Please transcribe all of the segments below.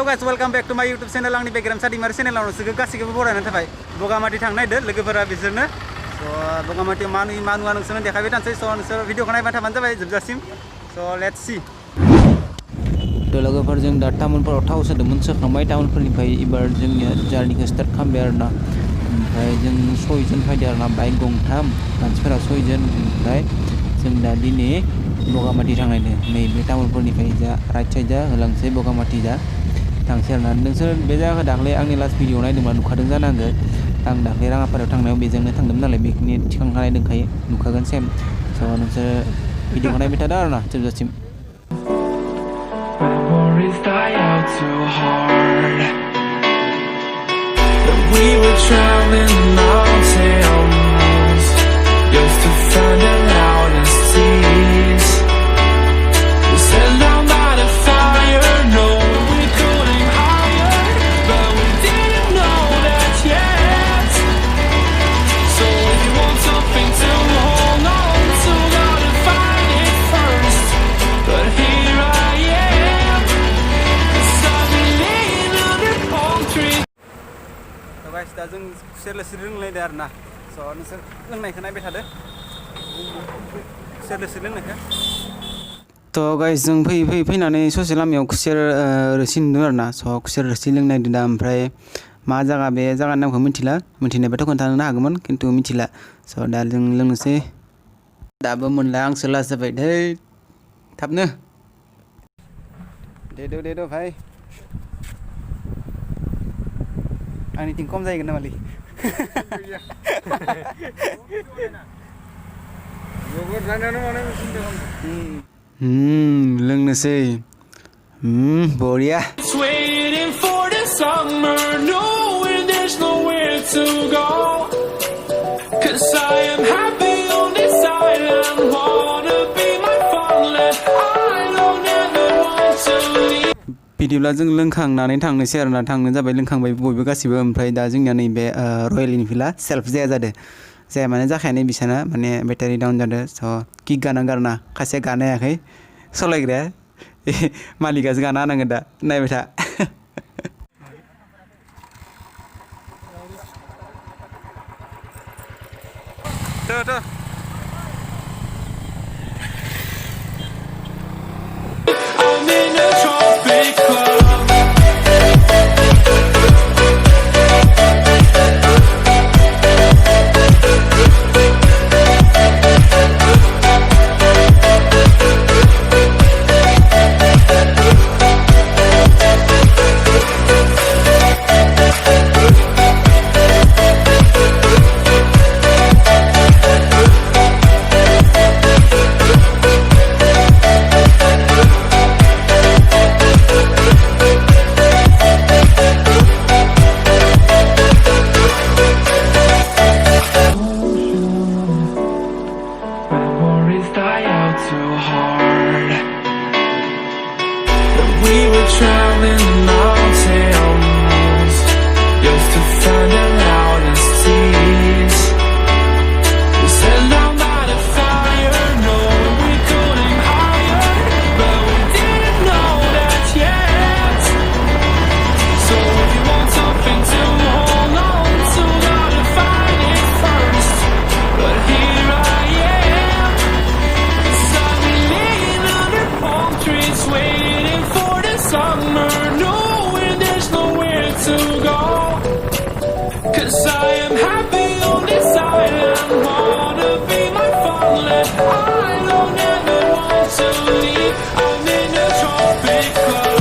Hello guys, welcome back to my YouTube channel. आंनि बे Geremsha Dwimary channel आव नोंसोरखौ गासैखौबो बरायनानै थाबाय Bogamati थांनो नागिरदों लोगोफोरा बिसोरनो Bogamati मा नुयो मा नुवा नोंसोरनो देखायबाय थानोसै नोंसोर भिडिअखौ नायबाय थाबानो जाबाय जोबजासिम let's see लोगोफोरजों दा टाउनफोराव थाव सोदोंमोन सोखांबाय टाउनफोरनिफ्राय एबार जोंनिया जार्निखौ स्टार्ट खालामबाय आरोना ओमफ्राय जों 6 जन फैदों आरोना बाइक गंथाम मानसिफोरा 6 जन ओमफ्राय जों दा दिनै Bogamati थांनायनो नैबे टाउनफोरनिफ्राय जा राइट साइड जा होलांसै Bogamati जा थांसै आरोना नोंसोर बे जायगाखौ दाख्लै आंनि लास्ट भिडिअ नायदोंबा नुखादों जानांगौ आं दाख्लै राङापारायाव थांनायाव बेजोंनो थांदोंमोन नालाय बेखिनि थिखांखानाय दंखायो नुखागोन सेम नोंसोर भिडिअखौ नायबाय थादों आरोना जोबजासिम Memories die out too hard. We were traveling mountains just to find the loudest seas. We set down by the fire, no, we couldn't higher, but we didn't know that yet. So if you want something to hold on to, gotta find it first. But here I am. guys दा जों खुसेर रोसि लोंलायदों आरोना नोंसोर लोंनायखौ नायबाय थादो खुसेर रोसि लोंनायखौ गाइस जों फैनानै ससे लामायाव खुसेर रोसि नुदों आरोना खुसेर रोसि लोंनायदों दा ओमफ्राय मा जायगा बे जायगानि नामखौ मिथिला मिथिनायबाथ' खोन्थानो हागौमोन खिन्थु मिथिला दा जों लोंनोसै दाबो मोनला आंसो लास्ट जाबाय दै थाबनो दे भाई आंनिथिं खम जाहैगोन नामालै लोंनोसै बरिया Waiting for the summer, knowing there's nowhere to go. 'Cause I am happy on this island, wanna be my farmland. I don't ever want to leave. बिदिब्ला जों लोंखांनानै थांनोसै आरोना थांनो जाबाय लोंखांबाय बयबो गासिबो ओमफ्राय दा जोंनिया नैबे रयेल इनफिल्डआ सेल्फ जाया माने जाखायानो बिसाना माने बेटारि डाउन जादों किक गानांगौ आरोना खायसे गानो हायाखै सालायग्राया मालिकासो गाना होनांगोन दा नायबाय था I'm in a tropic club. Die out too hard. We were traveling mountains just to find the loudest seas. We set down by the fire, no, we couldn't higher, but we didn't know that yet. So if you want something to hold on to, gotta find it first. But here I am. Trees waiting for the summer, knowing there's nowhere to go. 'Cause I am happy on this island, wanna be my farmland. I don't ever want to leave. I'm in a tropic club.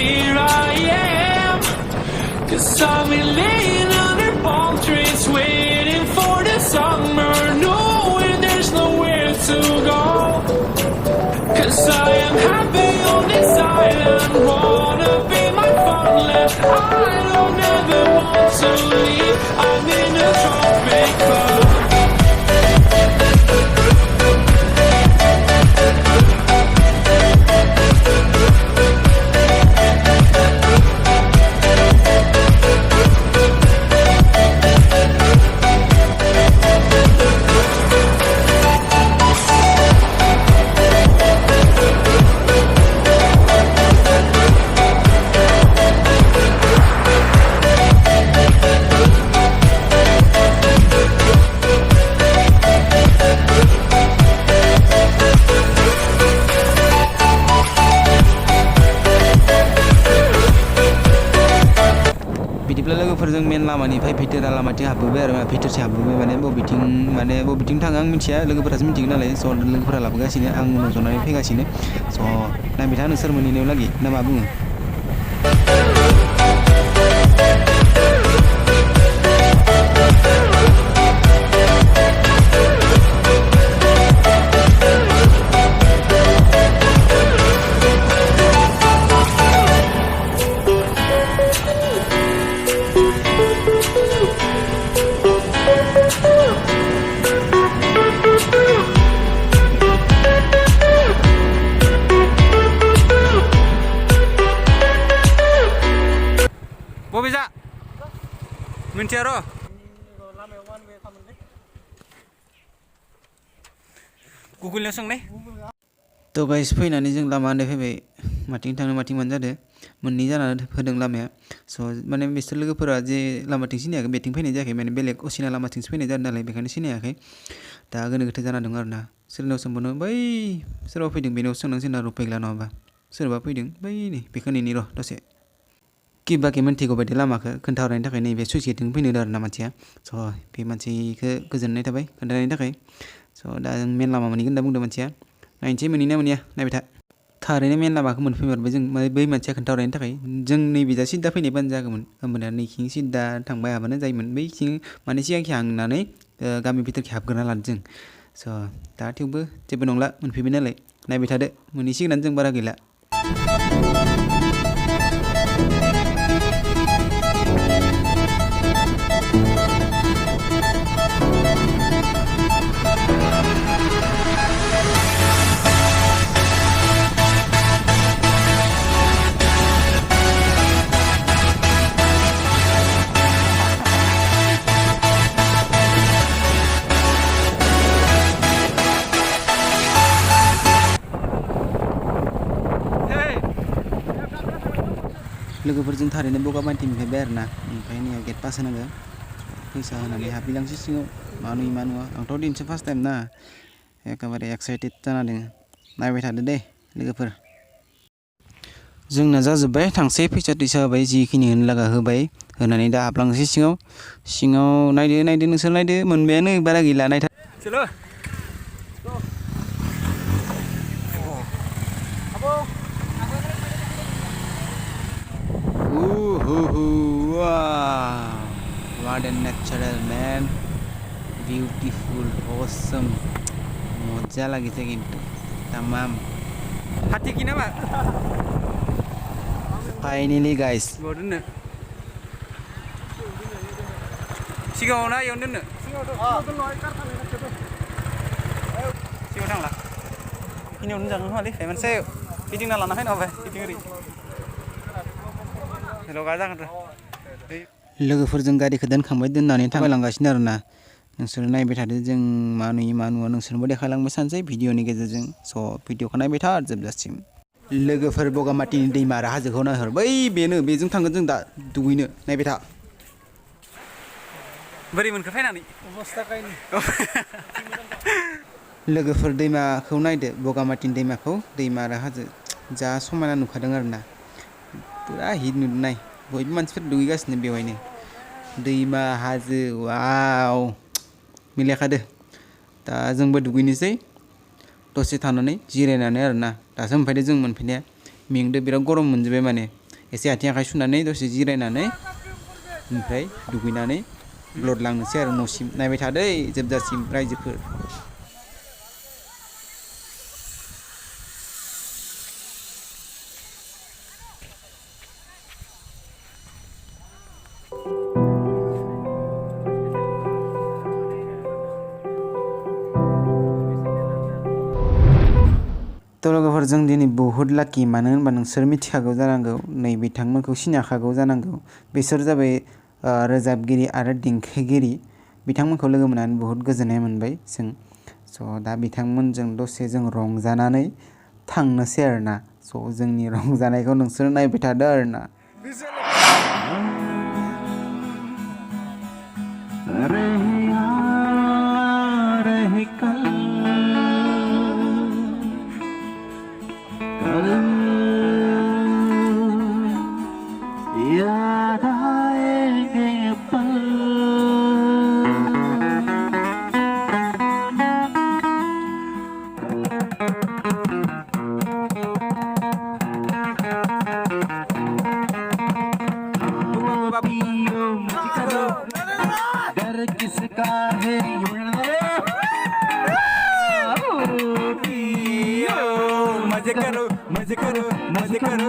here I am. 'Cause I've been laying under palm trees waiting for the summer, knowing there's nowhere to go. 'Cause I am happy on this island, wanna be my farmland. I don't ever want to leave, I'm in a tropic club. बिदिब्ला लोगोफोरजों मेन लामानिफ्राय भितोरा लामाथिं हाबबोबाय आरो भितोरसिम हाबबोबाय माने बबेथिं थाङो आं मिथिया लोगोफोरासो मिथिगोन नालाय स' लोगोफोरा लाबोगासिनो आं उनाव जनानै फैगासिनो स' नायबाय था नोंसोर मोनहैनायाव लागै ना मा बुङो बबे जा मिन्थिया र' गुगोलनियाव सोंनाय थ' गाइस फैनानै जों लामा आन्दाय फैबाय माथिं थांनो माथिं मानो जादों मोननै जानानै होदों लामाया स' माने बिसोर लोगोफोरा जे लामाथिं सिनायाखै बेथिं फैनाय जायाखै माने बेलेग असिना लामाथिंसो फैनाय जादों नालाय बेखायनो सिनायाखै दा गोनो गोथो जाना दं आरो ना सोरनाव सोंबावनो बै सोरबा फैदों बेनाव सोंनांसिगोन आरो फैग्ला नङाबा सोरबा फैदों बै नै बेखौ नेनि र' दसे कि बाखि मोनथिगौ बायदि लामाखौ खोन्थाहरनायनि थाखाय नैबे सुइस गेटजों फैनो आरो ना मानसिया स' बे मानसिखौ गोजोननाय थाबाय खोन्थानायनि थाखाय स' दा जों मेन लामा मोनहैगोन होनना बुंदों मानसिया नायनोसै मोनहैना मोनहैया नायबाय था थारैनो मेन लामाखौ मोनफैमारबाय जों बै मानसिया खोन्थाहरनायनि थाखाय जों नैबे जा सिदा फैनायबानो जागौमोन होमबानिया नैखिं सिदा थांबाय हाबानो जायोमोन बैखिं माने सिगांखि हांनानै गामि भितरखि हाबग्रोना लादों जों स' दा थेवबो जेबो नंला मोनफैबाय नालाय नायबाय थादो मोनहैसिगोनानो जों बारा गैला लोगोफोरजों थारैनो बगामाथिनिफ्राय फैबाय आरो ना ओमफ्राय नैयाव गेट पास होनांगौ फैसा होनानै हाबहैलांसै सिङाव मा नुयो मा नुवा आंथ' दिनैसो फार्स्ट टाइम ना एखेबारे एक्साइटेड जाना दङ नायबाय थादो दे लोगोफोर जोंना जाजोब्बाय थांसै फैसा थैसा होबाय जिखिनि होनो लागा होबाय होनानै दा हाबलांसै सिङाव नायदो नोंसोर नायदो मोनबायानो बारा गैला नायथा Wow, what a natural man, beautiful, awesome, मजा লাগিছে কিন্তু tamam हाथी की नामा फाइनली गाइस दोननो सिगाङाव ना इयावनो दोननो सिगाङाव थांला खिनियावनो जागोन खोमालै मोनसे गिदिंना लाना फैना होबाय गिदिं ओरै लोगोफोरजों गारिखौ दोनखांबाय दोननानै थाबायलांगासिनो आरो ना नोंसोर नायबाय थादो जों मा नुयो मा नुवा नोंसोरनोबो देखायलांबाय सानसै भिडिअनि गेजेरजों स' भिडिअखौ नायबाय था जोबजासिम लोगोफोर बगामाथिनि दैमा आरो हाजोखौ नायहर बै बेनो बेजों थांगोन जों दा दुगैनो नायबाय था बोरै मोनखो फैनानै लोगोफोर दैमाखौ नायदो बगामाथिनि दैमाखौ दैमा आरो हाजो जा समायना नुखादों आरो ना पुरा हिट नुनाय बयबो मानसिफोर दुगैगासिनो बेवहायनो दैमा हाजो वाव मिलायखादो दा जोंबो दुगैनोसै दसे थानानै जिरायनानै आरो ना दासो मोनफैदो जों मोनफैनाया मेंदो बिराद गरम मोनजोब्बाय माने एसे आथिं आखाइ सुनानै दसे जिरायनानै ओमफ्राय दुगैनानै ब्लड लांनोसै आरो न'सिम नायबाय थादै जोबजासिम रायजोफोर तो लोगोफोर जों दिनै बुहुत लाकि मानो होनबा नोंसोर मिथिखागौ जानांगौ नै बिथांमोनखौ सिनायखागौ जानांगौ बिसोर जाबाय रोजाबगिरि आरो देंखोगिरि बिथांमोनखौ लोगो मोननानै बुहुत गोजोननाय मोनबाय जों स' दा बिथांमोनजों दसे जों रंजानानै थांनोसै आरोना स' जोंनि रंजानायखौ नोंसोर नायबाय थादो आरोना मजे करो मजे करो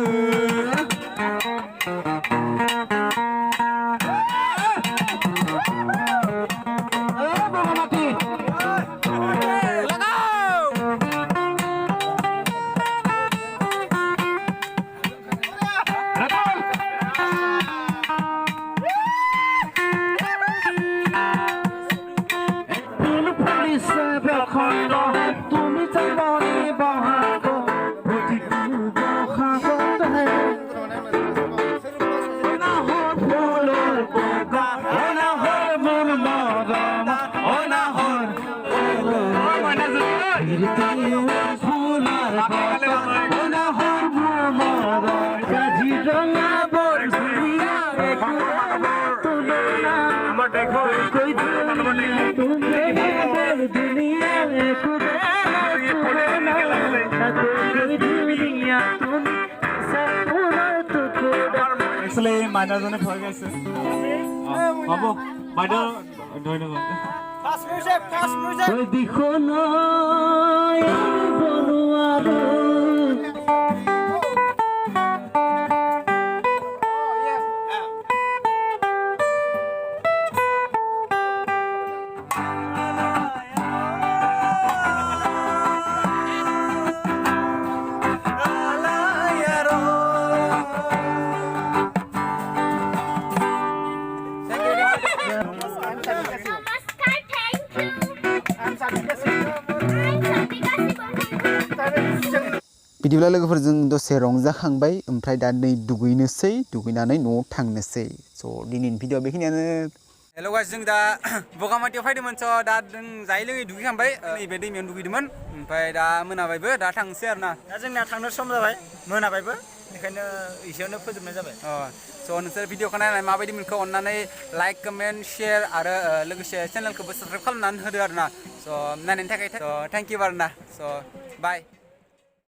মাইনাজনে ভয় গৈছে হ'ব বাইদেউ ধন্যবাদ ফাস্ট মিউজিক দিখনো বনুৱাৰো बिदिब्ला लोगोफोरजों दसे रंजाखांबाय ओमफ्राय दा नै दुगैनोसै दुगैनानै न'आव थांनोसै स' दिनैनि भिडिअ बेखिनियानो हेल' गाइस जों दा बगामातियाव फैदोंमोन स' दा जों जायै लोङै दुगैखांबाय नैबे दैमायावनो दुगैदोंमोन ओमफ्राय दा मोनाबायबो दा थांसै आरोना दा जोंना थांनो सम जाबाय मोनाबायबो बेखायनो एसेयावनो फोजोबनाय जाबाय स' नोंसोर भिडिअखौ नायनानै माबायदि मोनखो अननानै लाइक कमेन्ट शेयार आरो लोगोसे चेनेलखौबो साबस्क्राइब खालामनानै होदो आरोना स' नायनायनि थाखाय स' थेंक इउ आरोना स' बाय